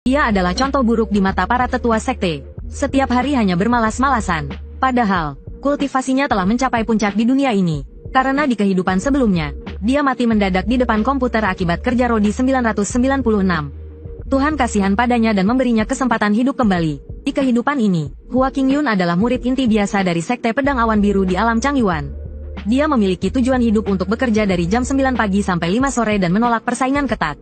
Dia adalah contoh buruk di mata para tetua sekte. Setiap hari hanya bermalas-malasan. Padahal, kultivasinya telah mencapai puncak di dunia ini. Karena di kehidupan sebelumnya, dia mati mendadak di depan komputer akibat kerja Rodi 996. Tuhan kasihan padanya dan memberinya kesempatan hidup kembali. Di kehidupan ini, Hua Qingyun adalah murid inti biasa dari Sekte Pedang Awan Biru di alam Changyuan. Dia memiliki tujuan hidup untuk bekerja dari jam 9 pagi sampai 5 sore dan menolak persaingan ketat.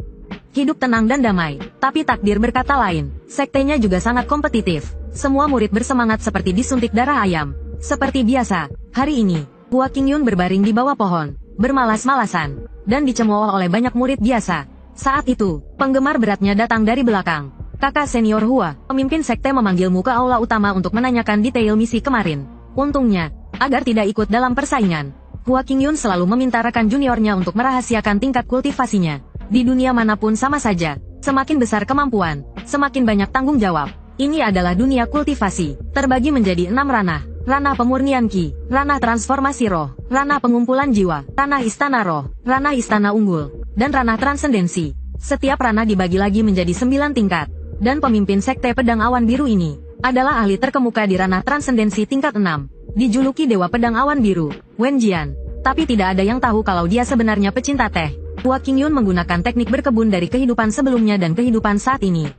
Hidup tenang dan damai, tapi takdir berkata lain. Sektenya juga sangat kompetitif. Semua murid bersemangat seperti disuntik darah ayam. Seperti biasa, hari ini, Hua Qingyun berbaring di bawah pohon, bermalas-malasan, dan dicemooh oleh banyak murid biasa. Saat itu, penggemar beratnya datang dari belakang. Kakak senior Hua, pemimpin sekte memanggilmu ke aula utama untuk menanyakan detail misi kemarin. Untungnya, agar tidak ikut dalam persaingan, Hua Qingyun selalu meminta rekan juniornya untuk merahasiakan tingkat kultivasinya. Di dunia manapun sama saja, semakin besar kemampuan, semakin banyak tanggung jawab. Ini adalah dunia kultivasi, terbagi menjadi 6 ranah. Ranah pemurnian Qi, ranah transformasi roh, ranah pengumpulan jiwa, ranah istana roh, ranah istana unggul, dan ranah transendensi. Setiap ranah dibagi lagi menjadi 9 tingkat. Dan pemimpin Sekte Pedang Awan Biru ini adalah ahli terkemuka di ranah transendensi tingkat 6. Dijuluki Dewa Pedang Awan Biru, Wen Jian. Tapi tidak ada yang tahu kalau dia sebenarnya pecinta teh. Hua Qingyun menggunakan teknik berkebun dari kehidupan sebelumnya dan kehidupan saat ini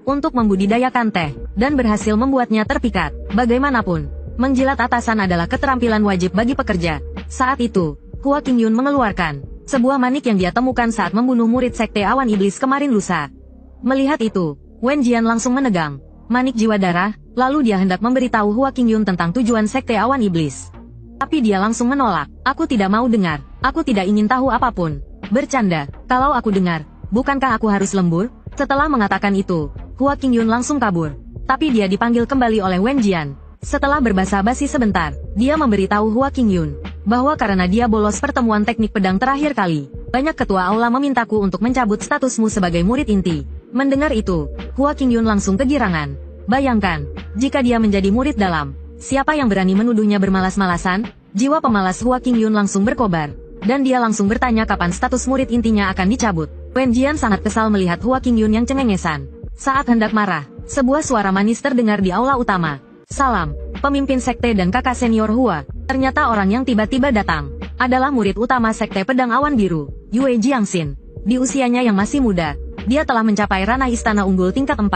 untuk membudidayakan teh, dan berhasil membuatnya terpikat. Bagaimanapun, menjilat atasan adalah keterampilan wajib bagi pekerja. Saat itu, Hua Qingyun mengeluarkan sebuah manik yang dia temukan saat membunuh murid Sekte Awan Iblis kemarin lusa. Melihat itu, Wen Jian langsung menegang manik jiwa darah, lalu dia hendak memberitahu Hua Qingyun tentang tujuan Sekte Awan Iblis. Tapi dia langsung menolak. Aku tidak mau dengar. Aku tidak ingin tahu apapun. Bercanda, kalau aku dengar, bukankah aku harus lembur? Setelah mengatakan itu, Hua Qingyun langsung kabur. Tapi dia dipanggil kembali oleh Wen Jian. Setelah berbasa-basi sebentar, dia memberitahu Hua Qingyun bahwa karena dia bolos pertemuan teknik pedang terakhir kali, banyak ketua aula memintaku untuk mencabut statusmu sebagai murid inti. Mendengar itu, Hua Qingyun langsung kegirangan. Bayangkan, jika dia menjadi murid dalam, siapa yang berani menuduhnya bermalas-malasan? Jiwa pemalas Hua Qingyun langsung berkobar, dan dia langsung bertanya kapan status murid intinya akan dicabut. Wen Jian sangat kesal melihat Hua Qingyun yang cengengesan. Saat hendak marah, sebuah suara manis terdengar di aula utama. Salam, pemimpin sekte dan kakak senior Hua. Ternyata orang yang tiba-tiba datang adalah murid utama Sekte Pedang Awan Biru, Yue Jiangxin. Di usianya yang masih muda, dia telah mencapai ranah istana unggul tingkat 4.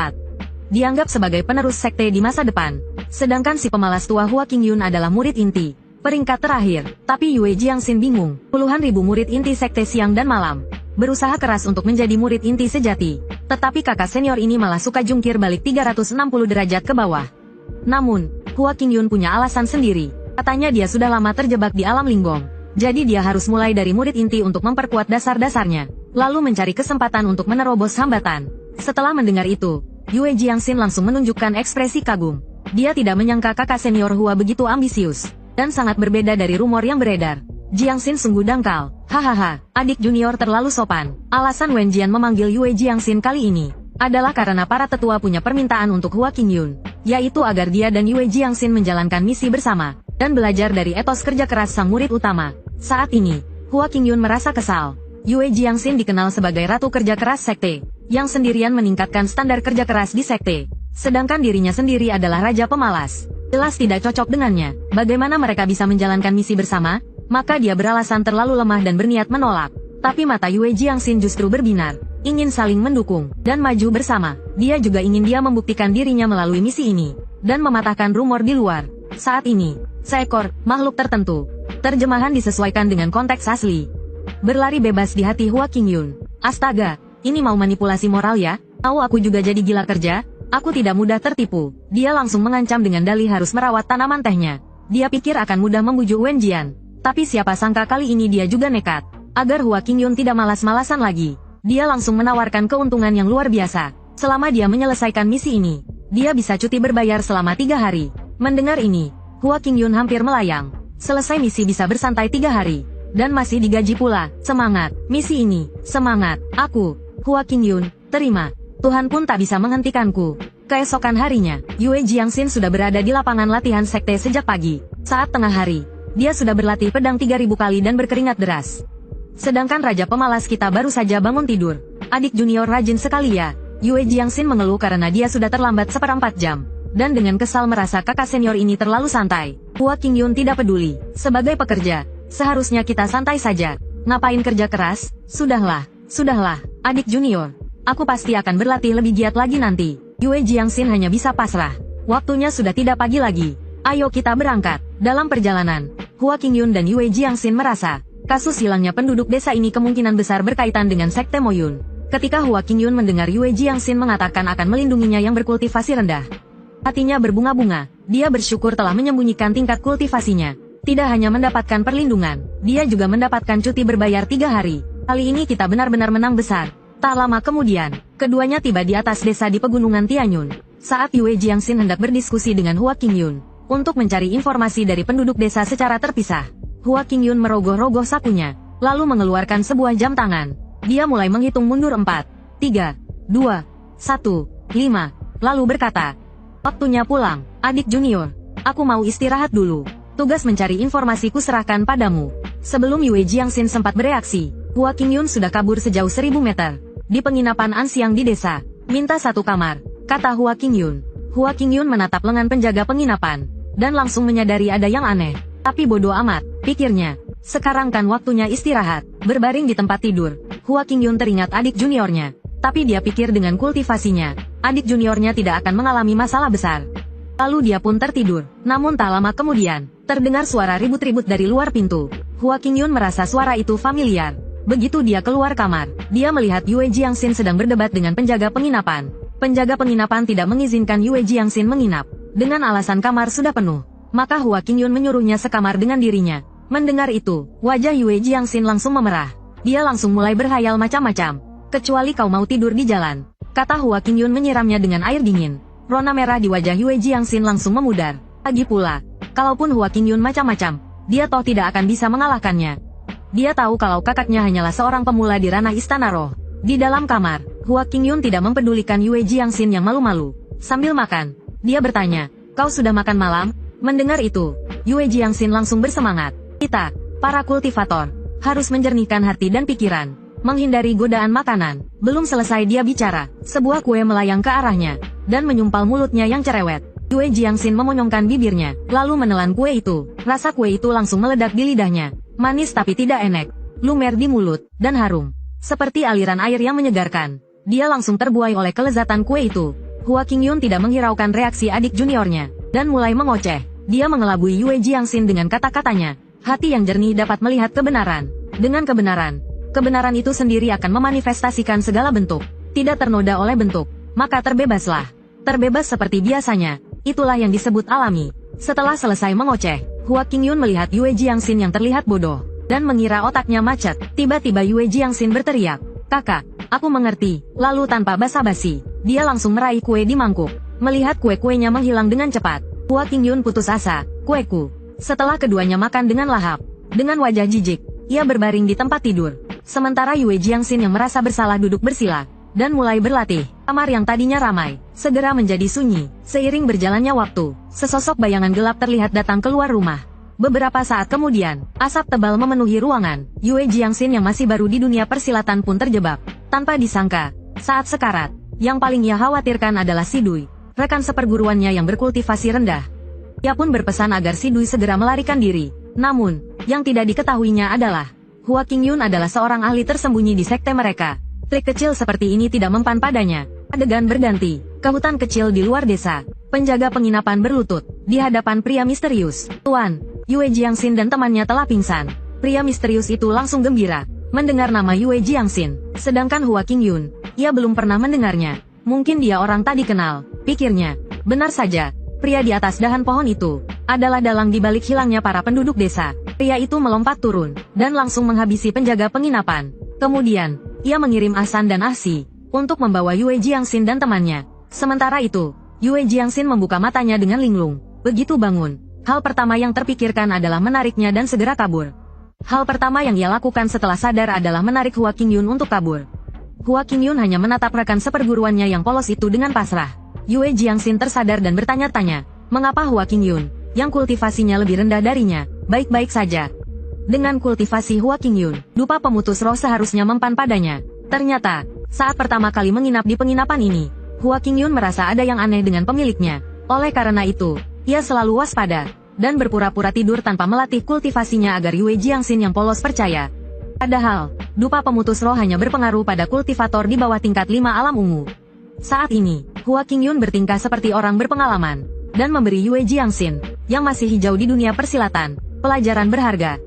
Dianggap sebagai penerus sekte di masa depan. Sedangkan si pemalas tua Hua Qingyun adalah murid inti, peringkat terakhir. Tapi Yue Jiangxin bingung. Puluhan ribu murid inti sekte siang dan malam berusaha keras untuk menjadi murid inti sejati. Tetapi kakak senior ini malah suka jungkir balik 360 derajat ke bawah. Namun, Hua Qingyun punya alasan sendiri. Katanya dia sudah lama terjebak di alam linggong. Jadi dia harus mulai dari murid inti untuk memperkuat dasar-dasarnya, lalu mencari kesempatan untuk menerobos hambatan. Setelah mendengar itu, Yue Jiangxin langsung menunjukkan ekspresi kagum. Dia tidak menyangka kakak senior Hua begitu ambisius, dan sangat berbeda dari rumor yang beredar. Jiangxin sungguh dangkal. Hahaha, adik junior terlalu sopan. Alasan Wen Jian memanggil Yue Jiangxin kali ini adalah karena para tetua punya permintaan untuk Hua Qingyun, yaitu agar dia dan Yue Jiangxin menjalankan misi bersama, dan belajar dari etos kerja keras sang murid utama. Saat ini, Hua Qingyun merasa kesal. Yue Jiangxin dikenal sebagai ratu kerja keras sekte, yang sendirian meningkatkan standar kerja keras di sekte. Sedangkan dirinya sendiri adalah raja pemalas. Jelas tidak cocok dengannya. Bagaimana mereka bisa menjalankan misi bersama? Maka dia beralasan terlalu lemah dan berniat menolak. Tapi mata Yue Jiangxin justru berbinar, ingin saling mendukung, dan maju bersama. Dia juga ingin dia membuktikan dirinya melalui misi ini, dan mematahkan rumor di luar. Saat ini, seekor makhluk tertentu. Terjemahan disesuaikan dengan konteks asli. Berlari bebas di hati Hua Qingyun. Astaga, ini mau manipulasi moral ya? Tahu aku juga jadi gila kerja? Aku tidak mudah tertipu. Dia langsung mengancam dengan dalih harus merawat tanaman tehnya. Dia pikir akan mudah membujuk Wen Jian. Tapi siapa sangka kali ini dia juga nekat. Agar Hua Qingyun tidak malas-malasan lagi, dia langsung menawarkan keuntungan yang luar biasa. Selama dia menyelesaikan misi ini, dia bisa cuti berbayar selama 3 hari. Mendengar ini, Hua Qingyun hampir melayang. Selesai misi bisa bersantai 3 hari. Dan masih digaji pula. Semangat, misi ini, semangat. Aku, Hua Qingyun, terima. Tuhan pun tak bisa menghentikanku. Keesokan harinya, Yue Jiangxin sudah berada di lapangan latihan sekte sejak pagi. Saat tengah hari, dia sudah berlatih pedang 3000 kali dan berkeringat deras. Sedangkan Raja Pemalas kita baru saja bangun tidur. Adik junior rajin sekali ya. Yue Jiangxin mengeluh karena dia sudah terlambat seperempat jam. Dan dengan kesal merasa kakak senior ini terlalu santai. Hua Qingyun tidak peduli. Sebagai pekerja, seharusnya kita santai saja. Ngapain kerja keras? Sudahlah, adik junior. Aku pasti akan berlatih lebih giat lagi nanti. Yue Jiangxin hanya bisa pasrah. Waktunya sudah tidak pagi lagi. Ayo kita berangkat. Dalam perjalanan, Hua Qingyun dan Yue Jiangxin merasa, kasus hilangnya penduduk desa ini kemungkinan besar berkaitan dengan Sekte Moyun. Ketika Hua Qingyun mendengar Yue Jiangxin mengatakan akan melindunginya yang berkultivasi rendah, hatinya berbunga-bunga. Dia bersyukur telah menyembunyikan tingkat kultivasinya. Tidak hanya mendapatkan perlindungan, dia juga mendapatkan cuti berbayar 3 hari. Kali ini kita benar-benar menang besar. Tak lama kemudian, keduanya tiba di atas desa di pegunungan Tianyun. Saat Yue Jiangxin hendak berdiskusi dengan Hua Qingyun untuk mencari informasi dari penduduk desa secara terpisah, Hua Qingyun merogoh-rogoh sakunya, lalu mengeluarkan sebuah jam tangan. Dia mulai menghitung mundur 4, 3, 2, 1, 5, lalu berkata, "Waktunya pulang, adik junior. Aku mau istirahat dulu. Tugas mencari informasi kuserahkan padamu." Sebelum Yue Jiangxin sempat bereaksi, Hua Qingyun sudah kabur sejauh 1000 meter. Di penginapan Anxiang di desa, minta 1 kamar, kata Hua Qingyun. Hua Qingyun menatap lengan penjaga penginapan, dan langsung menyadari ada yang aneh. Tapi bodoh amat, pikirnya. Sekarang kan waktunya istirahat. Berbaring di tempat tidur, Hua Qingyun teringat adik juniornya. Tapi dia pikir dengan kultivasinya, adik juniornya tidak akan mengalami masalah besar. Lalu dia pun tertidur. Namun tak lama kemudian, terdengar suara ribut-ribut dari luar pintu. Hua Qingyun merasa suara itu familiar. Begitu dia keluar kamar, dia melihat Yue Jiangxin sedang berdebat dengan penjaga penginapan. Penjaga penginapan tidak mengizinkan Yue Jiangxin menginap. Dengan alasan kamar sudah penuh, maka Hua Qingyun menyuruhnya sekamar dengan dirinya. Mendengar itu, wajah Yue Jiangxin langsung memerah. Dia langsung mulai berhayal macam-macam. "Kecuali kau mau tidur di jalan," kata Hua Qingyun menyiramnya dengan air dingin. Rona merah di wajah Yue Jiangxin langsung memudar. Lagi pula, kalaupun Hua Qingyun macam-macam, dia toh tidak akan bisa mengalahkannya. Dia tahu kalau kakaknya hanyalah seorang pemula di ranah istana roh. Di dalam kamar, Hua Qingyun tidak mempedulikan Yue Jiangxin yang malu-malu. Sambil makan, dia bertanya, "Kau sudah makan malam?" Mendengar itu, Yue Jiangxin langsung bersemangat. "Kita, para kultivator, harus menjernihkan hati dan pikiran, menghindari godaan makanan." Belum selesai dia bicara, sebuah kue melayang ke arahnya, dan menyumpal mulutnya yang cerewet. Yue Jiangxin memonyongkan bibirnya, lalu menelan kue itu. Rasa kue itu langsung meledak di lidahnya. Manis tapi tidak enak, lumer di mulut, dan harum. Seperti aliran air yang menyegarkan. Dia langsung terbuai oleh kelezatan kue itu. Hua Qingyun tidak menghiraukan reaksi adik juniornya, dan mulai mengoceh. Dia mengelabui Yue Jiangxin dengan kata-katanya. Hati yang jernih dapat melihat kebenaran. Dengan kebenaran itu sendiri akan memanifestasikan segala bentuk. Tidak ternoda oleh bentuk, maka terbebaslah. Terbebas seperti biasanya. Itulah yang disebut alami. Setelah selesai mengoceh, Hua Qingyun melihat Yue Jiangxin yang terlihat bodoh, dan mengira otaknya macet. Tiba-tiba Yue Jiangxin berteriak, "Kakak, aku mengerti." Lalu tanpa basa-basi, dia langsung meraih kue di mangkuk. Melihat kue-kuenya menghilang dengan cepat, Hua Qingyun putus asa. "Kueku." Setelah keduanya makan dengan lahap, dengan wajah jijik, ia berbaring di tempat tidur. Sementara Yue Jiangxin yang merasa bersalah duduk bersila, dan mulai berlatih. Kamar yang tadinya ramai, segera menjadi sunyi. Seiring berjalannya waktu, sesosok bayangan gelap terlihat datang keluar rumah. Beberapa saat kemudian, asap tebal memenuhi ruangan. Yue Jiangxin yang masih baru di dunia persilatan pun terjebak. Tanpa disangka, saat sekarat, yang paling ia khawatirkan adalah Si Dui, rekan seperguruannya yang berkultivasi rendah. Ia pun berpesan agar Si Dui segera melarikan diri. Namun, yang tidak diketahuinya adalah, Hua Qingyun adalah seorang ahli tersembunyi di sekte mereka. Trik kecil seperti ini tidak mempan padanya. Adegan berganti, ke hutan kecil di luar desa. Penjaga penginapan berlutut, di hadapan pria misterius. "Tuan, Yue Jiangxin dan temannya telah pingsan." Pria misterius itu langsung gembira mendengar nama Yue Jiangxin. Sedangkan Hua Qingyun, ia belum pernah mendengarnya. Mungkin dia orang tak dikenal, pikirnya. Benar saja. Pria di atas dahan pohon itu adalah dalang di balik hilangnya para penduduk desa. Pria itu melompat turun dan langsung menghabisi penjaga penginapan. Kemudian, ia mengirim Ahsan dan Ahsi untuk membawa Yue Jiangxin dan temannya. Sementara itu, Yue Jiangxin membuka matanya dengan linglung. Begitu bangun, hal pertama yang terpikirkan adalah menariknya dan segera kabur. Hal pertama yang ia lakukan setelah sadar adalah menarik Hua Qingyun untuk kabur. Hua Qingyun hanya menatap rekan seperguruannya yang polos itu dengan pasrah. Yue Jiangxin tersadar dan bertanya-tanya, mengapa Hua Qingyun, yang kultivasinya lebih rendah darinya, baik-baik saja. Dengan kultivasi Hua Qingyun, dupa pemutus roh seharusnya mempan padanya. Ternyata, Saat pertama kali menginap di penginapan ini, Hua Qingyun merasa ada yang aneh dengan pemiliknya. Oleh karena itu, ia selalu waspada dan berpura-pura tidur tanpa melatih kultivasinya agar Yue Jiangxin yang polos percaya. Padahal, dupa pemutus roh hanya berpengaruh pada kultivator di bawah tingkat 5 alam ungu. Saat ini, Hua Qingyun bertingkah seperti orang berpengalaman dan memberi Yue Jiangxin, yang masih hijau di dunia persilatan, pelajaran berharga.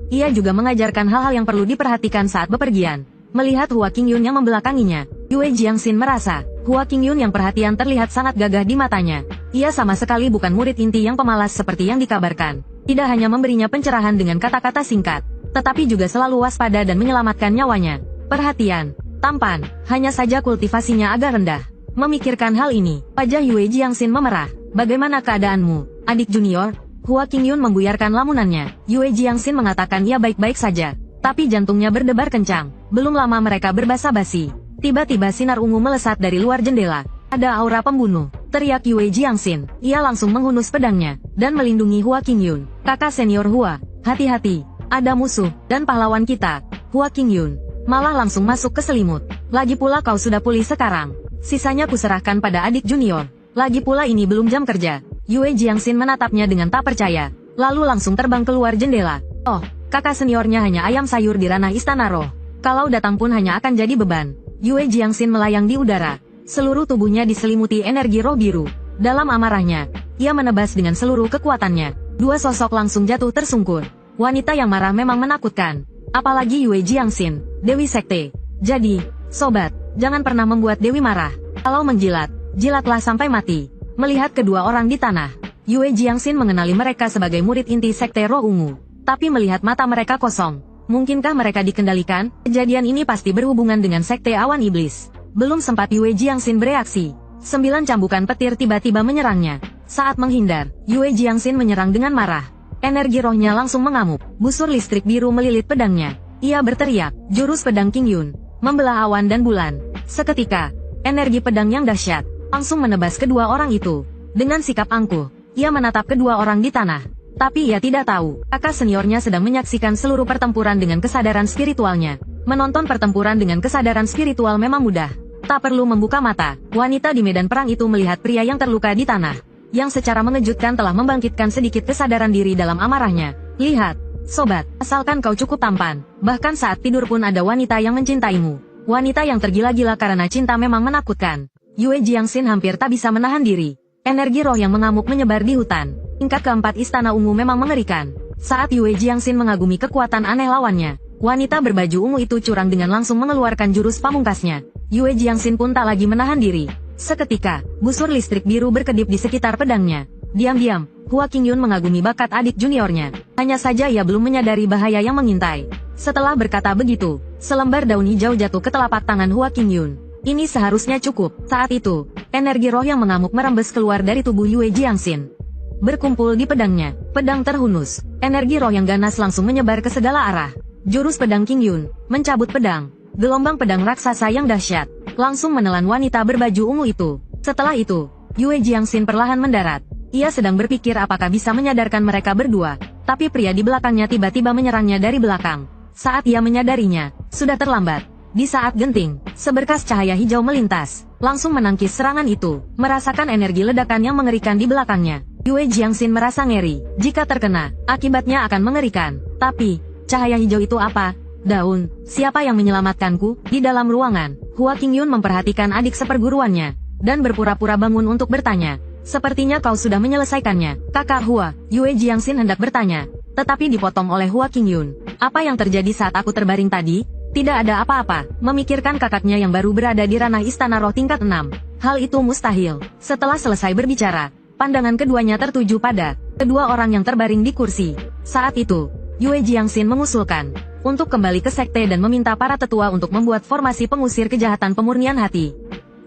Ia juga mengajarkan hal-hal yang perlu diperhatikan saat bepergian. Melihat Hua Qingyun yang membelakanginya, Yue Jiangxin merasa, Hua Qingyun yang perhatian terlihat sangat gagah di matanya. Ia sama sekali bukan murid inti yang pemalas seperti yang dikabarkan. Tidak hanya memberinya pencerahan dengan kata-kata singkat, tetapi juga selalu waspada dan menyelamatkan nyawanya. Perhatian, tampan, hanya saja kultivasinya agak rendah. Memikirkan hal ini, wajah Yue Jiangxin memerah. Bagaimana keadaanmu, adik junior? Hua Qingyun membuyarkan lamunannya. Yue Jiangxin mengatakan ia baik-baik saja. Tapi jantungnya berdebar kencang. Belum lama mereka berbasa-basi. Tiba-tiba sinar ungu melesat dari luar jendela. Ada aura pembunuh, teriak Yue Jiangxin. Ia langsung menghunus pedangnya dan melindungi Hua Qingyun. Kakak senior Hua, hati-hati. Ada musuh dan pahlawan kita. Hua Qingyun malah langsung masuk ke selimut. Lagi pula kau sudah pulih sekarang. Sisanya kuserahkan pada adik junior. Lagi pula ini belum jam kerja. Yue Jiangxin menatapnya dengan tak percaya. Lalu langsung terbang keluar jendela. Oh, kakak seniornya hanya ayam sayur di ranah istana roh. Kalau datang pun hanya akan jadi beban. Yue Jiangxin melayang di udara. Seluruh tubuhnya diselimuti energi roh biru. Dalam amarahnya, ia menebas dengan seluruh kekuatannya. Dua sosok langsung jatuh tersungkur. Wanita yang marah memang menakutkan. Apalagi Yue Jiangxin, Dewi Sekte. Jadi, sobat, jangan pernah membuat Dewi marah. Kalau menjilat, jilatlah sampai mati. Melihat kedua orang di tanah, Yue Jiangxin mengenali mereka sebagai murid inti Sekte Roh Ungu. Tapi melihat mata mereka kosong. Mungkinkah mereka dikendalikan? Kejadian ini pasti berhubungan dengan Sekte Awan Iblis. Belum sempat Yue Jiangxin bereaksi, 9 cambukan petir tiba-tiba menyerangnya. Saat menghindar, Yue Jiangxin menyerang dengan marah. Energi rohnya langsung mengamuk. Busur listrik biru melilit pedangnya. Ia berteriak, jurus pedang Qingyun, membelah awan dan bulan. Seketika, energi pedang yang dahsyat langsung menebas kedua orang itu. Dengan sikap angkuh, ia menatap kedua orang di tanah. Tapi ia tidak tahu, kakak seniornya sedang menyaksikan seluruh pertempuran dengan kesadaran spiritualnya. Menonton pertempuran dengan kesadaran spiritual memang mudah. Tak perlu membuka mata, wanita di medan perang itu melihat pria yang terluka di tanah, yang secara mengejutkan telah membangkitkan sedikit kesadaran diri dalam amarahnya. Lihat, sobat, asalkan kau cukup tampan, bahkan saat tidur pun ada wanita yang mencintaimu. Wanita yang tergila-gila karena cinta memang menakutkan. Yue Jiangxin hampir tak bisa menahan diri. Energi roh yang mengamuk menyebar di hutan. Tingkat keempat Istana Ungu memang mengerikan. Saat Yue Jiangxin mengagumi kekuatan aneh lawannya, wanita berbaju ungu itu curang dengan langsung mengeluarkan jurus pamungkasnya. Yue Jiangxin pun tak lagi menahan diri. Seketika, busur listrik biru berkedip di sekitar pedangnya. Diam-diam, Hua Qingyun mengagumi bakat adik juniornya. Hanya saja ia belum menyadari bahaya yang mengintai. Setelah berkata begitu, selembar daun hijau jatuh ke telapak tangan Hua Qingyun. Ini seharusnya cukup. Saat itu, energi roh yang mengamuk merembes keluar dari tubuh Yue Jiangxin. Berkumpul di pedangnya, pedang terhunus. Energi roh yang ganas langsung menyebar ke segala arah. Jurus pedang Qingyun, mencabut pedang. Gelombang pedang raksasa yang dahsyat langsung menelan wanita berbaju ungu itu. Setelah itu, Yue Jiangxin perlahan mendarat. Ia sedang berpikir apakah bisa menyadarkan mereka berdua. Tapi pria di belakangnya tiba-tiba menyerangnya dari belakang. Saat ia menyadarinya, sudah terlambat. Di saat genting, seberkas cahaya hijau melintas, langsung menangkis serangan itu. Merasakan energi ledakan yang mengerikan di belakangnya, Yue Jiangxin merasa ngeri. Jika terkena, akibatnya akan mengerikan. Tapi, cahaya hijau itu apa? Daun, siapa yang menyelamatkanku? Di dalam ruangan, Hua Qingyun memperhatikan adik seperguruannya, dan berpura-pura bangun untuk bertanya. Sepertinya kau sudah menyelesaikannya, kakak Hua. Yue Jiangxin hendak bertanya, tetapi dipotong oleh Hua Qingyun. Apa yang terjadi saat aku terbaring tadi? Tidak ada apa-apa, memikirkan kakaknya yang baru berada di ranah istana roh tingkat 6. Hal itu mustahil. Setelah selesai berbicara, pandangan keduanya tertuju pada kedua orang yang terbaring di kursi. Saat itu, Yue Jiangxin mengusulkan untuk kembali ke sekte dan meminta para tetua untuk membuat formasi pengusir kejahatan pemurnian hati.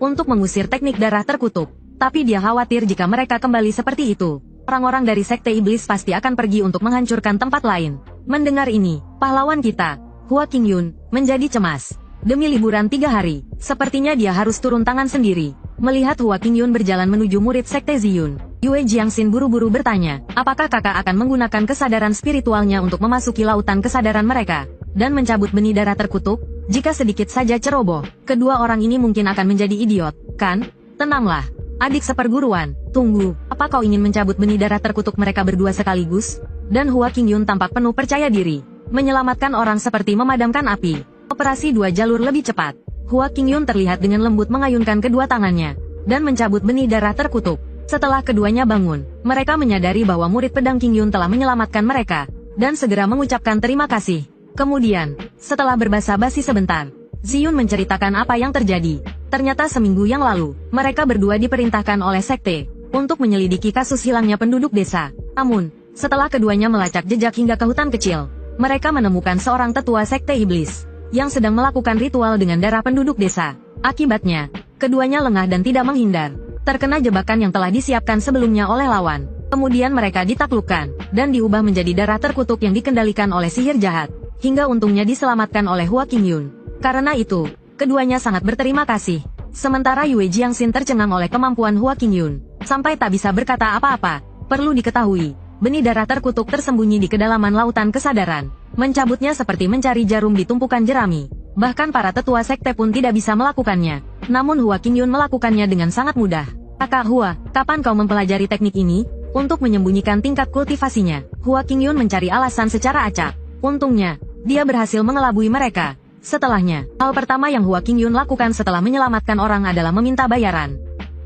Untuk mengusir teknik darah terkutuk. Tapi dia khawatir jika mereka kembali seperti itu, orang-orang dari sekte iblis pasti akan pergi untuk menghancurkan tempat lain. Mendengar ini, pahlawan kita, Hua Qingyun, menjadi cemas. Demi liburan 3 hari, sepertinya dia harus turun tangan sendiri. Melihat Hua Qingyun berjalan menuju murid sekte Ziyun, Yue Jiangxin buru-buru bertanya, apakah kakak akan menggunakan kesadaran spiritualnya untuk memasuki lautan kesadaran mereka, dan mencabut benih darah terkutuk? Jika sedikit saja ceroboh, kedua orang ini mungkin akan menjadi idiot, kan? Tenanglah, adik seperguruan. Tunggu, apa kau ingin mencabut benih darah terkutuk mereka berdua sekaligus? Dan Hua Qingyun tampak penuh percaya diri. Menyelamatkan orang seperti memadamkan api. Operasi dua jalur lebih cepat. Hua Qingyun terlihat dengan lembut mengayunkan kedua tangannya dan mencabut benih darah terkutuk. Setelah keduanya bangun, mereka menyadari bahwa murid pedang Qingyun telah menyelamatkan mereka dan segera mengucapkan terima kasih. Kemudian, setelah berbasa-basi sebentar, Ziyun menceritakan apa yang terjadi. Ternyata seminggu yang lalu, mereka berdua diperintahkan oleh sekte untuk menyelidiki kasus hilangnya penduduk desa. Namun, setelah keduanya melacak jejak hingga ke hutan kecil, mereka menemukan seorang tetua sekte iblis yang sedang melakukan ritual dengan darah penduduk desa. Akibatnya, keduanya lengah dan tidak menghindar, terkena jebakan yang telah disiapkan sebelumnya oleh lawan. Kemudian mereka ditaklukkan dan diubah menjadi darah terkutuk yang dikendalikan oleh sihir jahat, hingga untungnya diselamatkan oleh Hua Qingyun. Karena itu, keduanya sangat berterima kasih. Sementara Yue Jiangxin tercengang oleh kemampuan Hua Qingyun, sampai tak bisa berkata apa-apa. Perlu diketahui, benih darah terkutuk tersembunyi di kedalaman lautan kesadaran. Mencabutnya seperti mencari jarum di tumpukan jerami. Bahkan para tetua sekte pun tidak bisa melakukannya. Namun Hua Qingyun melakukannya dengan sangat mudah. Kakak Hua, kapan kau mempelajari teknik ini? Untuk menyembunyikan tingkat kultivasinya, Hua Qingyun mencari alasan secara acak. Untungnya, dia berhasil mengelabui mereka. Setelahnya, hal pertama yang Hua Qingyun lakukan setelah menyelamatkan orang adalah meminta bayaran.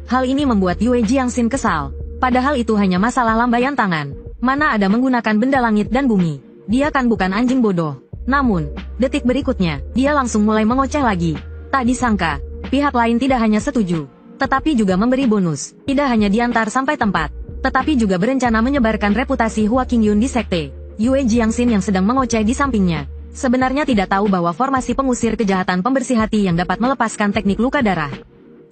Hal ini membuat Yue Jiangxin kesal. Padahal itu hanya masalah lambaian tangan. Mana ada menggunakan benda langit dan bumi. Dia kan bukan anjing bodoh. Namun, detik berikutnya, dia langsung mulai mengoceh lagi. Tak disangka, pihak lain tidak hanya setuju, tetapi juga memberi bonus. Tidak hanya diantar sampai tempat, tetapi juga berencana menyebarkan reputasi Hua Qingyun di sekte. Yue Jiangxin yang sedang mengoceh di sampingnya, sebenarnya tidak tahu bahwa formasi pengusir kejahatan pembersih hati yang dapat melepaskan teknik luka darah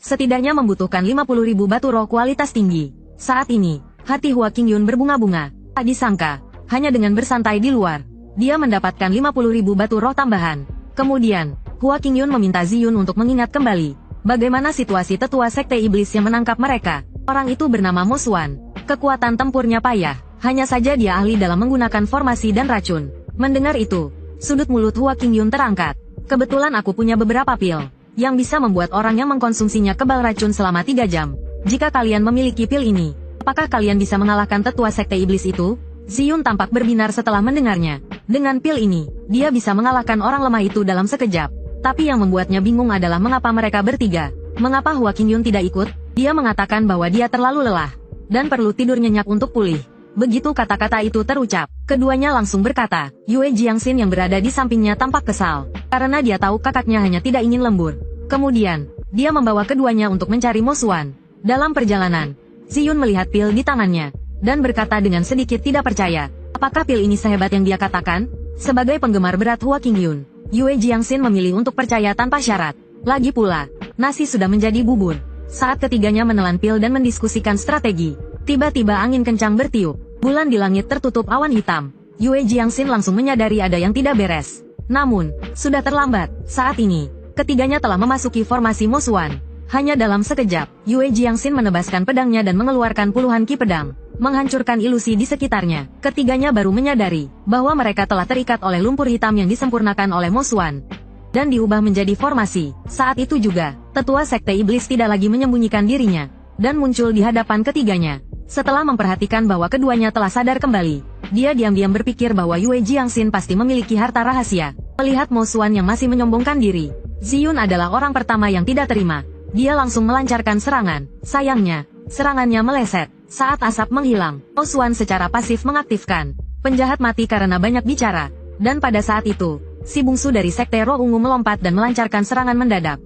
setidaknya membutuhkan 50.000 batu roh kualitas tinggi. Saat ini, hati Hua Qingyun berbunga-bunga. Tak disangka, hanya dengan bersantai di luar, dia mendapatkan 50.000 batu roh tambahan. Kemudian, Hua Qingyun meminta Ziyun untuk mengingat kembali bagaimana situasi tetua sekte iblis yang menangkap mereka. Orang itu bernama Mo Xuan. Kekuatan tempurnya payah, hanya saja dia ahli dalam menggunakan formasi dan racun. Mendengar itu, sudut mulut Hua Qingyun terangkat. Kebetulan aku punya beberapa pil yang bisa membuat orang yang mengkonsumsinya kebal racun selama 3 jam. Jika kalian memiliki pil ini, apakah kalian bisa mengalahkan tetua sekte iblis itu? Ziyun tampak berbinar setelah mendengarnya. Dengan pil ini, dia bisa mengalahkan orang lemah itu dalam sekejap. Tapi yang membuatnya bingung adalah mengapa mereka bertiga. Mengapa Hua Qingyun tidak ikut? Dia mengatakan bahwa dia terlalu lelah dan perlu tidur nyenyak untuk pulih. Begitu kata-kata itu terucap, keduanya langsung berkata. Yue Jiangxin yang berada di sampingnya tampak kesal, karena dia tahu kakaknya hanya tidak ingin lembur. Kemudian, dia membawa keduanya untuk mencari Mo Xuan. Dalam perjalanan, Ziyun melihat pil di tangannya dan berkata dengan sedikit tidak percaya, apakah pil ini sehebat yang dia katakan? Sebagai penggemar berat Hua Qingyun, Yue Jiangxin memilih untuk percaya tanpa syarat. Lagi pula, nasi sudah menjadi bubur. Saat ketiganya menelan pil dan mendiskusikan strategi, tiba-tiba angin kencang bertiup. Bulan di langit tertutup awan hitam. Yue Jiangxin langsung menyadari ada yang tidak beres. Namun, sudah terlambat. Saat ini, ketiganya telah memasuki formasi Mo Xuan. Hanya dalam sekejap, Yue Jiangxin menebaskan pedangnya dan mengeluarkan puluhan ki pedang, menghancurkan ilusi di sekitarnya. Ketiganya baru menyadari bahwa mereka telah terikat oleh lumpur hitam yang disempurnakan oleh Mo Xuan dan diubah menjadi formasi. Saat itu juga, tetua sekte iblis tidak lagi menyembunyikan dirinya dan muncul di hadapan ketiganya. Setelah memperhatikan bahwa keduanya telah sadar kembali, dia diam-diam berpikir bahwa Yue Jiangxin pasti memiliki harta rahasia. Melihat Mo Xuan yang masih menyombongkan diri, Ziyun adalah orang pertama yang tidak terima. Dia langsung melancarkan serangan. Sayangnya, serangannya meleset. Saat asap menghilang, Mo Xuan secara pasif mengaktifkan penjahat mati karena banyak bicara. Dan pada saat itu, si bungsu dari sekte roh ungu melompat dan melancarkan serangan mendadak.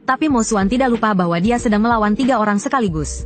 Tapi Mo Xuan tidak lupa bahwa dia sedang melawan 3 orang sekaligus.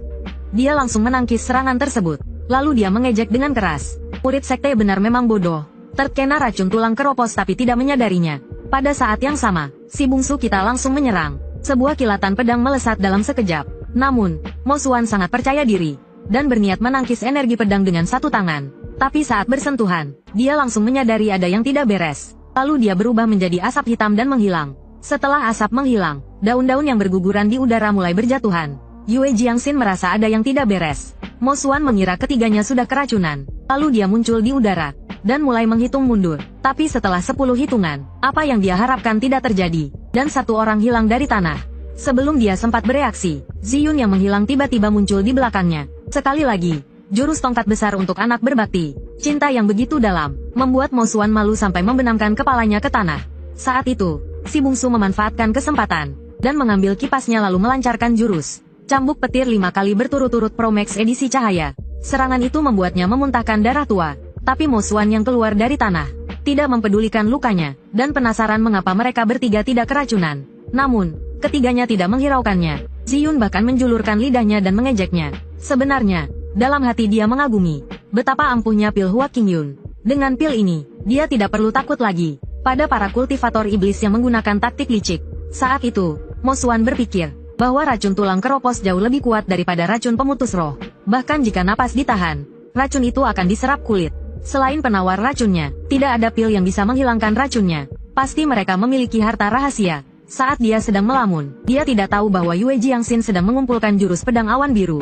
Dia langsung menangkis serangan tersebut. Lalu dia mengejek dengan keras. Murid sekte benar memang bodoh. Terkena racun tulang keropos tapi tidak menyadarinya. Pada saat yang sama, si bungsu kita langsung menyerang. Sebuah kilatan pedang melesat dalam sekejap. Namun, Mo Xuan sangat percaya diri dan berniat menangkis energi pedang dengan satu tangan. Tapi saat bersentuhan, dia langsung menyadari ada yang tidak beres. Lalu dia berubah menjadi asap hitam dan menghilang. Setelah asap menghilang, daun-daun yang berguguran di udara mulai berjatuhan. Yue Jiangxin merasa ada yang tidak beres. Mo Xuan mengira ketiganya sudah keracunan. Lalu dia muncul di udara dan mulai menghitung mundur. Tapi setelah 10 hitungan, apa yang dia harapkan tidak terjadi, dan satu orang hilang dari tanah. Sebelum dia sempat bereaksi, Ziyun yang menghilang tiba-tiba muncul di belakangnya. Sekali lagi, jurus tongkat besar untuk anak berbakti. Cinta yang begitu dalam, membuat Mo Xuan malu sampai membenamkan kepalanya ke tanah. Saat itu, si bungsu memanfaatkan kesempatan, dan mengambil kipasnya lalu melancarkan jurus Cambuk Petir 5 kali berturut-turut Pro Max edisi cahaya. Serangan itu membuatnya memuntahkan darah tua, tapi Mo Xuan yang keluar dari tanah tidak mempedulikan lukanya, dan penasaran mengapa mereka bertiga tidak keracunan. Namun, ketiganya tidak menghiraukannya. Ziyun bahkan menjulurkan lidahnya dan mengejeknya. Sebenarnya, dalam hati dia mengagumi betapa ampuhnya pil Hua Qingyun. Dengan pil ini, dia tidak perlu takut lagi pada para kultivator iblis yang menggunakan taktik licik. Saat itu, Mo Xuan berpikir bahwa racun tulang keropos jauh lebih kuat daripada racun pemutus roh. Bahkan jika napas ditahan, racun itu akan diserap kulit. Selain penawar racunnya, tidak ada pil yang bisa menghilangkan racunnya. Pasti mereka memiliki harta rahasia. Saat dia sedang melamun, dia tidak tahu bahwa Yue Jiangxin sedang mengumpulkan jurus pedang awan biru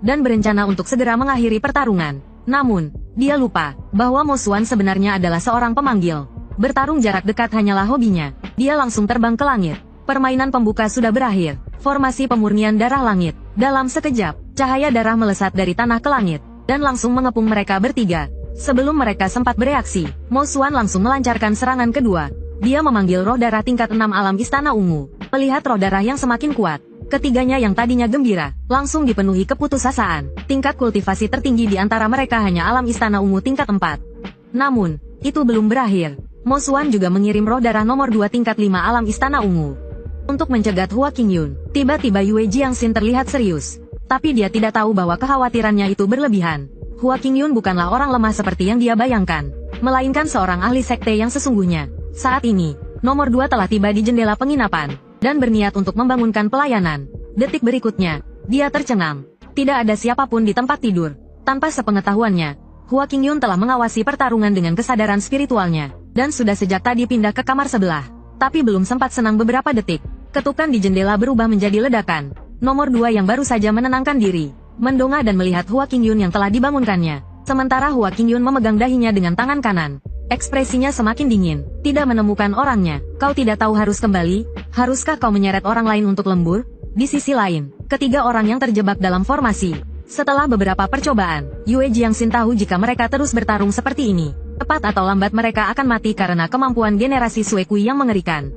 dan berencana untuk segera mengakhiri pertarungan. Namun, dia lupa bahwa Mo Xuan sebenarnya adalah seorang pemanggil. Bertarung jarak dekat hanyalah hobinya. Dia langsung terbang ke langit. Permainan pembuka sudah berakhir. Formasi pemurnian darah langit. Dalam sekejap, cahaya darah melesat dari tanah ke langit, dan langsung mengepung mereka bertiga. Sebelum mereka sempat bereaksi, Mo Xuan langsung melancarkan serangan kedua. Dia memanggil roh darah tingkat 6 alam Istana Ungu. Melihat roh darah yang semakin kuat, ketiganya yang tadinya gembira, langsung dipenuhi keputusasaan. Tingkat kultivasi tertinggi di antara mereka hanya alam Istana Ungu tingkat 4. Namun, itu belum berakhir. Mo Xuan juga mengirim roh darah nomor 2 tingkat 5 alam Istana Ungu untuk mencegat Hua Qingyun. Tiba-tiba Yue Jiangxin terlihat serius. Tapi dia tidak tahu bahwa kekhawatirannya itu berlebihan. Hua Qingyun bukanlah orang lemah seperti yang dia bayangkan, melainkan seorang ahli sekte yang sesungguhnya. Saat ini, nomor 2 telah tiba di jendela penginapan, dan berniat untuk membangunkan pelayanan. Detik berikutnya, dia tercengang. Tidak ada siapapun di tempat tidur. Tanpa sepengetahuannya, Hua Qingyun telah mengawasi pertarungan dengan kesadaran spiritualnya, dan sudah sejak tadi pindah ke kamar sebelah. Tapi belum sempat senang beberapa detik, ketukan di jendela berubah menjadi ledakan. Nomor 2 yang baru saja menenangkan diri, mendongak dan melihat Hua Qingyun yang telah dibangunkannya. Sementara Hua Qingyun memegang dahinya dengan tangan kanan. Ekspresinya semakin dingin. Tidak menemukan orangnya. Kau tidak tahu harus kembali? Haruskah kau menyeret orang lain untuk lembur? Di sisi lain, ketiga orang yang terjebak dalam formasi. Setelah beberapa percobaan, Yue Jiangxin tahu jika mereka terus bertarung seperti ini, cepat atau lambat mereka akan mati karena kemampuan generasi Sui Kui yang mengerikan.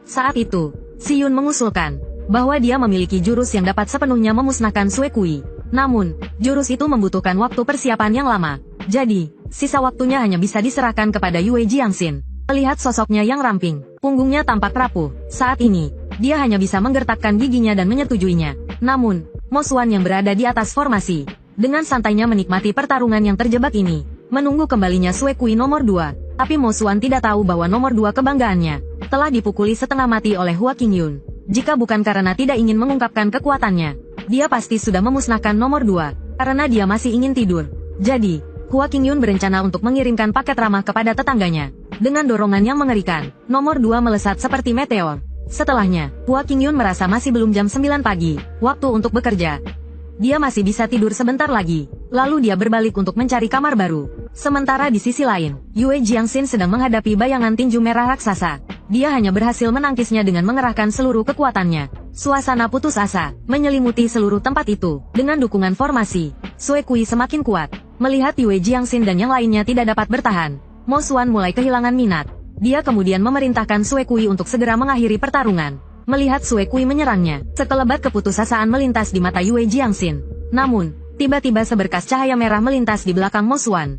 Saat itu, Ziyun mengusulkan bahwa dia memiliki jurus yang dapat sepenuhnya memusnahkan Sui Kui. Namun, jurus itu membutuhkan waktu persiapan yang lama. Jadi, sisa waktunya hanya bisa diserahkan kepada Yue Jiangxin. Melihat sosoknya yang ramping, punggungnya tampak rapuh. Saat ini, dia hanya bisa menggertakkan giginya dan menyetujuinya. Namun, Mo Xuan yang berada di atas formasi, dengan santainya menikmati pertarungan yang terjebak ini, menunggu kembalinya Sui Kui nomor 2. Tapi Mo Xuan tidak tahu bahwa nomor 2 kebanggaannya telah dipukuli setengah mati oleh Hua Qingyun. Jika bukan karena tidak ingin mengungkapkan kekuatannya, dia pasti sudah memusnahkan nomor 2, karena dia masih ingin tidur. Jadi, Hua Qingyun berencana untuk mengirimkan paket ramah kepada tetangganya. Dengan dorongan yang mengerikan, nomor 2 melesat seperti meteor. Setelahnya, Hua Qingyun merasa masih belum jam 9 pagi, waktu untuk bekerja. Dia masih bisa tidur sebentar lagi, lalu dia berbalik untuk mencari kamar baru. Sementara di sisi lain, Yue Jiangxin sedang menghadapi bayangan tinju merah raksasa. Dia hanya berhasil menangkisnya dengan mengerahkan seluruh kekuatannya. Suasana putus asa menyelimuti seluruh tempat itu. Dengan dukungan formasi, Sui Kui semakin kuat. Melihat Yue Jiangxin dan yang lainnya tidak dapat bertahan, Mo Xuan mulai kehilangan minat. Dia kemudian memerintahkan Sui Kui untuk segera mengakhiri pertarungan. Melihat Sui Kui menyerangnya, sekelebat keputusasaan melintas di mata Yue Jiangxin. Namun, tiba-tiba seberkas cahaya merah melintas di belakang Mo Xuan.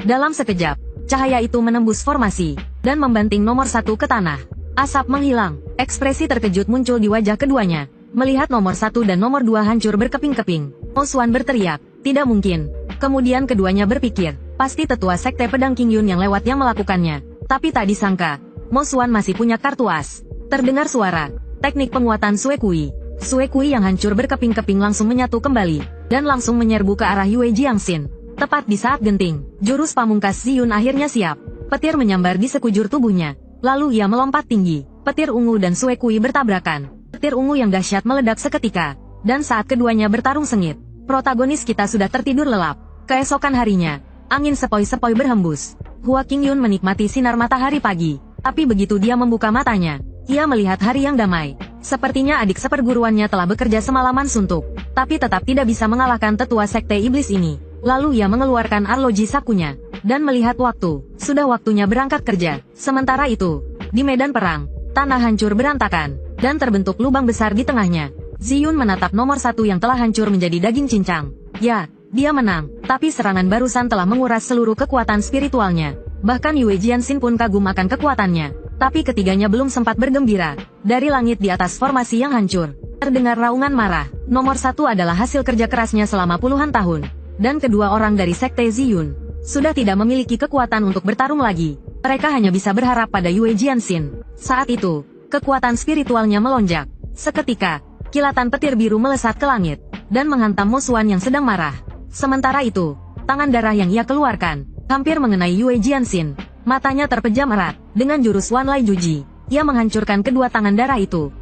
Dalam sekejap, cahaya itu menembus formasi, dan membanting nomor 1 ke tanah. Asap menghilang, ekspresi terkejut muncul di wajah keduanya. Melihat nomor 1 dan nomor 2 hancur berkeping-keping, Mo Xuan berteriak, tidak mungkin. Kemudian keduanya berpikir, pasti tetua sekte pedang Qingyun yang lewat yang melakukannya. Tapi tak disangka, Mo Xuan masih punya kartu as. Terdengar suara, teknik penguatan Sui Kui. Sui Kui yang hancur berkeping-keping langsung menyatu kembali, dan langsung menyerbu ke arah Yue Jiangxin. Tepat di saat genting, jurus pamungkas Ziyun akhirnya siap. Petir menyambar di sekujur tubuhnya. Lalu ia melompat tinggi. Petir ungu dan Sui Kui bertabrakan. Petir ungu yang dahsyat meledak seketika. Dan saat keduanya bertarung sengit, protagonis kita sudah tertidur lelap. Keesokan harinya, angin sepoi-sepoi berhembus. Hua Qingyun menikmati sinar matahari pagi. Tapi begitu dia membuka matanya, ia melihat hari yang damai. Sepertinya adik seperguruannya telah bekerja semalaman suntuk, tapi tetap tidak bisa mengalahkan tetua sekte iblis ini. Lalu ia mengeluarkan arloji sakunya, dan melihat waktu. Sudah waktunya berangkat kerja. Sementara itu, di medan perang, tanah hancur berantakan, dan terbentuk lubang besar di tengahnya. Ziyun menatap nomor 1 yang telah hancur menjadi daging cincang. Ya, dia menang, tapi serangan barusan telah menguras seluruh kekuatan spiritualnya. Bahkan Yue Jianxin pun kagum akan kekuatannya. Tapi ketiganya belum sempat bergembira. Dari langit di atas formasi yang hancur, terdengar raungan marah. Nomor 1 adalah hasil kerja kerasnya selama puluhan tahun. Dan kedua orang dari sekte Ziyun sudah tidak memiliki kekuatan untuk bertarung lagi. Mereka hanya bisa berharap pada Yue Jianxin. Saat itu, kekuatan spiritualnya melonjak. Seketika, kilatan petir biru melesat ke langit dan menghantam musuhan yang sedang marah. Sementara itu, tangan darah yang ia keluarkan hampir mengenai Yue Jianxin. Matanya terpejam erat. Dengan jurus Wan Lai Juji, ia menghancurkan kedua tangan darah itu.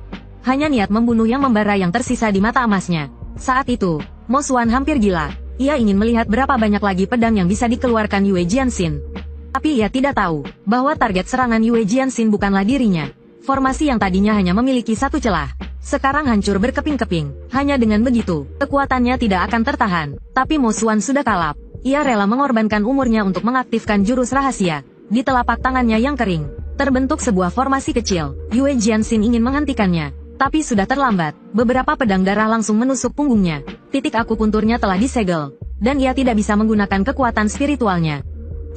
Hanya niat membunuh yang membara yang tersisa di mata emasnya. Saat itu, Mo Xuan hampir gila. Ia ingin melihat berapa banyak lagi pedang yang bisa dikeluarkan Yue Jianxin. Tapi ia tidak tahu bahwa target serangan Yue Jianxin bukanlah dirinya. Formasi yang tadinya hanya memiliki satu celah, sekarang hancur berkeping-keping. Hanya dengan begitu, kekuatannya tidak akan tertahan. Tapi Mo Xuan sudah kalap. Ia rela mengorbankan umurnya untuk mengaktifkan jurus rahasia. Di telapak tangannya yang kering, terbentuk sebuah formasi kecil. Yue Jianxin ingin menghentikannya, tapi sudah terlambat. Beberapa pedang darah langsung menusuk punggungnya. Titik akupunturnya telah disegel, dan ia tidak bisa menggunakan kekuatan spiritualnya.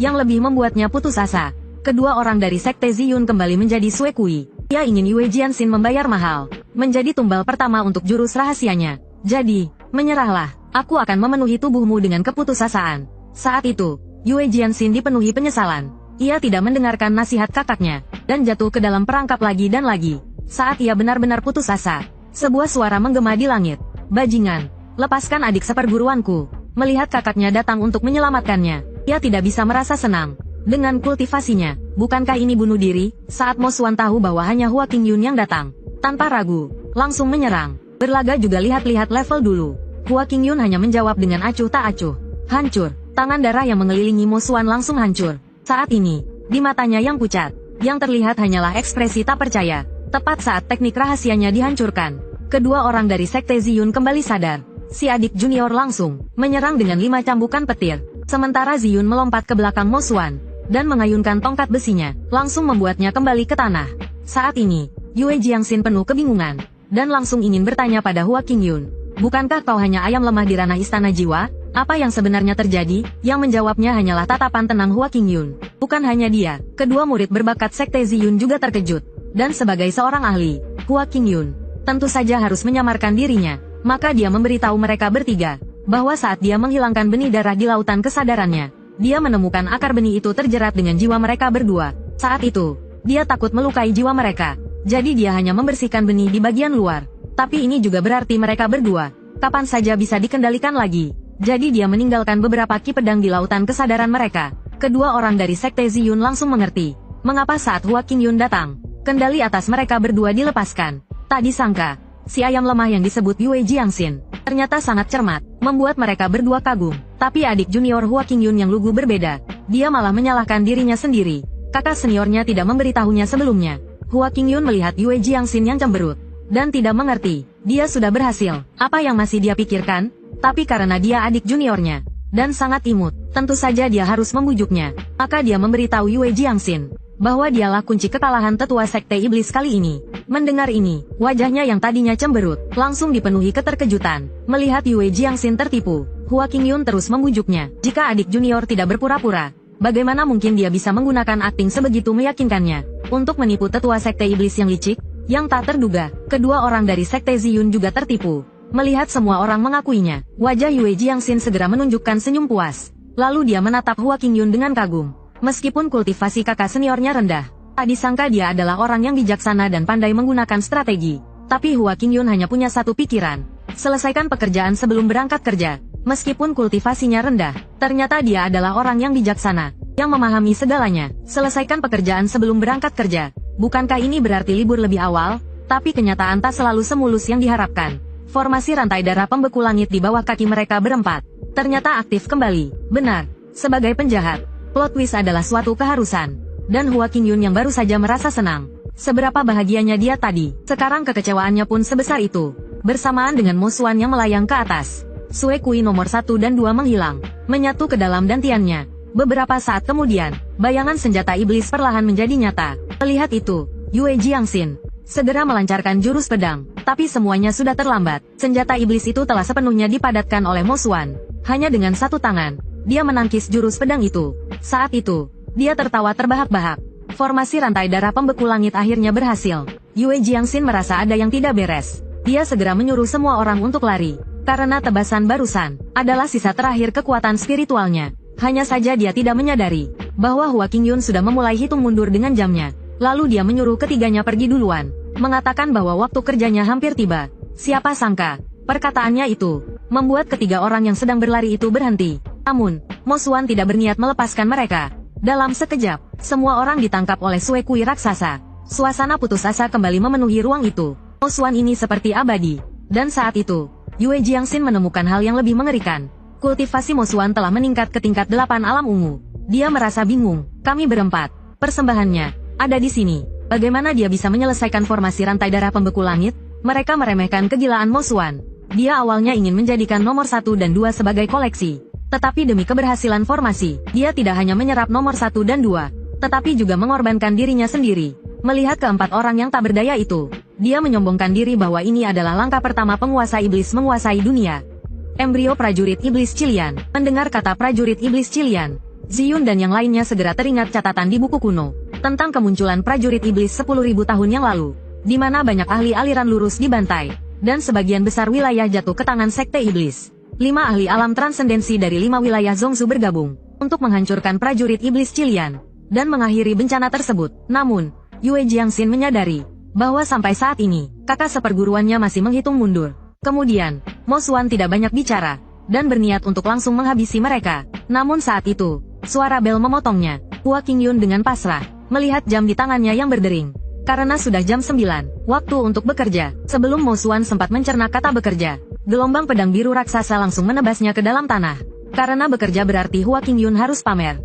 Yang lebih membuatnya putus asa, kedua orang dari sekte Ziyun kembali menjadi Sue Kui. Ia ingin Yue Jianxin membayar mahal, menjadi tumbal pertama untuk jurus rahasianya. Jadi, menyerahlah, aku akan memenuhi tubuhmu dengan keputusasaan. Saat itu, Yue Jianxin dipenuhi penyesalan. Ia tidak mendengarkan nasihat kakaknya, dan jatuh ke dalam perangkap lagi dan lagi. Saat ia benar-benar putus asa, sebuah suara menggema di langit. Bajingan, lepaskan adik seperguruanku. Melihat kakaknya datang untuk menyelamatkannya, ia tidak bisa merasa senang. Dengan kultivasinya, bukankah ini bunuh diri? Saat Mo Xuan tahu bahwa hanya Hua Qingyun yang datang, tanpa ragu, langsung menyerang. Berlaga juga lihat-lihat level dulu. Hua Qingyun hanya menjawab dengan acuh tak acuh. Hancur, tangan darah yang mengelilingi Mo Xuan langsung hancur. Saat ini, di matanya yang pucat, yang terlihat hanyalah ekspresi tak percaya. Tepat saat teknik rahasianya dihancurkan, kedua orang dari sekte Ziyun kembali sadar. Si adik junior langsung menyerang dengan 5 cambukan petir. Sementara Ziyun melompat ke belakang Mo Xuan dan mengayunkan tongkat besinya, langsung membuatnya kembali ke tanah. Saat ini, Yue Jianxin penuh kebingungan dan langsung ingin bertanya pada Hua Qingyun, bukankah kau hanya ayam lemah di ranah istana jiwa? Apa yang sebenarnya terjadi? Yang menjawabnya hanyalah tatapan tenang Hua Qingyun. Bukan hanya dia, kedua murid berbakat sekte Ziyun juga terkejut. Dan sebagai seorang ahli, Hua Qingyun tentu saja harus menyamarkan dirinya. Maka dia memberitahu mereka bertiga bahwa saat dia menghilangkan benih darah di lautan kesadarannya, dia menemukan akar benih itu terjerat dengan jiwa mereka berdua. Saat itu, dia takut melukai jiwa mereka. Jadi dia hanya membersihkan benih di bagian luar. Tapi ini juga berarti mereka berdua kapan saja bisa dikendalikan lagi. Jadi dia meninggalkan beberapa ki pedang di lautan kesadaran mereka. Kedua orang dari sekte Ziyun langsung mengerti mengapa saat Hua Qingyun datang, kendali atas mereka berdua dilepaskan. Tak disangka, si ayam lemah yang disebut Yue Jianxin ternyata sangat cermat, membuat mereka berdua kagum. Tapi adik junior Hua Qingyun yang lugu berbeda. Dia malah menyalahkan dirinya sendiri. Kakak seniornya tidak memberitahunya sebelumnya. Hua Qingyun melihat Yue Jianxin yang cemberut dan tidak mengerti. Dia sudah berhasil. Apa yang masih dia pikirkan? Tapi karena dia adik juniornya dan sangat imut, tentu saja dia harus membujuknya. Maka dia memberitahu Yue Jianxin bahwa dialah kunci kekalahan tetua sekte iblis kali ini. Mendengar ini, wajahnya yang tadinya cemberut langsung dipenuhi keterkejutan. Melihat Yue Jianxin tertipu, Hua Qingyun terus membujuknya. Jika adik junior tidak berpura-pura, bagaimana mungkin dia bisa menggunakan akting sebegitu meyakinkannya untuk menipu tetua sekte iblis yang licik? Yang tak terduga, kedua orang dari sekte Ziyun juga tertipu. Melihat semua orang mengakuinya, wajah Yue Jianxin segera menunjukkan senyum puas. Lalu dia menatap Hua Qingyun dengan kagum. Meskipun kultivasi kakak seniornya rendah, tak disangka dia adalah orang yang bijaksana dan pandai menggunakan strategi. Tapi Hua Qingyun hanya punya satu pikiran, selesaikan pekerjaan sebelum berangkat kerja. Meskipun kultivasinya rendah, ternyata dia adalah orang yang bijaksana, yang memahami segalanya. Selesaikan pekerjaan sebelum berangkat kerja. Bukankah ini berarti libur lebih awal? Tapi kenyataan tak selalu semulus yang diharapkan. Formasi rantai darah pembeku langit di bawah kaki mereka berempat ternyata aktif kembali. Benar, sebagai penjahat, Plot twist adalah suatu keharusan. Dan Hua Qingyun yang baru saja merasa senang. Seberapa bahagianya dia tadi, sekarang kekecewaannya pun sebesar itu. Bersamaan dengan Mo Xuan yang melayang ke atas, Sue Kui nomor 1 dan 2 menghilang, menyatu ke dalam dantiannya. Beberapa saat kemudian, bayangan senjata iblis perlahan menjadi nyata. Melihat itu, Yue Jiangxin segera melancarkan jurus pedang, tapi semuanya sudah terlambat. Senjata iblis itu telah sepenuhnya dipadatkan oleh Mo Xuan. Hanya dengan satu tangan, dia menangkis jurus pedang itu. Saat itu, dia tertawa terbahak-bahak. Formasi rantai darah pembeku langit akhirnya berhasil. Yue Jiangxin merasa ada yang tidak beres. Dia segera menyuruh semua orang untuk lari. Karena tebasan barusan adalah sisa terakhir kekuatan spiritualnya. Hanya saja dia tidak menyadari bahwa Hua Qingyun sudah memulai hitung mundur dengan jamnya. Lalu dia menyuruh ketiganya pergi duluan, mengatakan bahwa waktu kerjanya hampir tiba. Siapa sangka, perkataannya itu membuat ketiga orang yang sedang berlari itu berhenti. Namun, Mo Xuan tidak berniat melepaskan mereka. Dalam sekejap, semua orang ditangkap oleh Sue Kui raksasa. Suasana putus asa kembali memenuhi ruang itu. Mo Xuan ini seperti abadi. Dan saat itu, Yue Jiangxin menemukan hal yang lebih mengerikan. Kultivasi Mo Xuan telah meningkat ke tingkat 8 alam ungu. Dia merasa bingung. Kami berempat. Persembahannya ada di sini. Bagaimana dia bisa menyelesaikan formasi rantai darah pembeku langit? Mereka meremehkan kegilaan Mo Xuan. Dia awalnya ingin menjadikan nomor 1 dan 2 sebagai koleksi. Tetapi demi keberhasilan formasi, dia tidak hanya menyerap nomor 1 dan 2, tetapi juga mengorbankan dirinya sendiri. Melihat keempat orang yang tak berdaya itu, dia menyombongkan diri bahwa ini adalah langkah pertama penguasa iblis menguasai dunia. Embrio prajurit iblis Cilian. Mendengar kata prajurit iblis Cilian, Ziyun dan yang lainnya segera teringat catatan di buku kuno tentang kemunculan prajurit iblis 10.000 tahun yang lalu, di mana banyak ahli aliran lurus dibantai, dan sebagian besar wilayah jatuh ke tangan sekte iblis. 5 ahli alam transendensi dari 5 wilayah Zongzu bergabung untuk menghancurkan prajurit iblis Cilian dan mengakhiri bencana tersebut. Namun, Yue Jiangxin menyadari bahwa sampai saat ini, kakak seperguruannya masih menghitung mundur. Kemudian, Mo Xuan tidak banyak bicara dan berniat untuk langsung menghabisi mereka. Namun saat itu, suara bel memotongnya. Hua Qingyun dengan pasrah melihat jam di tangannya yang berdering. Karena sudah jam 9, waktu untuk bekerja. Sebelum Mo Xuan sempat mencerna kata bekerja, gelombang pedang biru raksasa langsung menebasnya ke dalam tanah. Karena bekerja berarti Hua Qingyun harus pamer.